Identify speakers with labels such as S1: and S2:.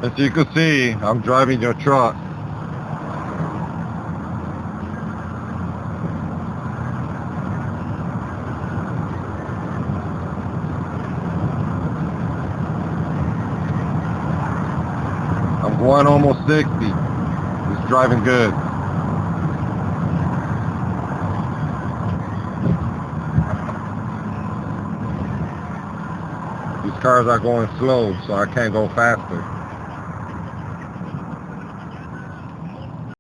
S1: As you can see, I'm driving your truck. I'm going almost 60. It's driving good. These cars are going slow, so I can't go faster.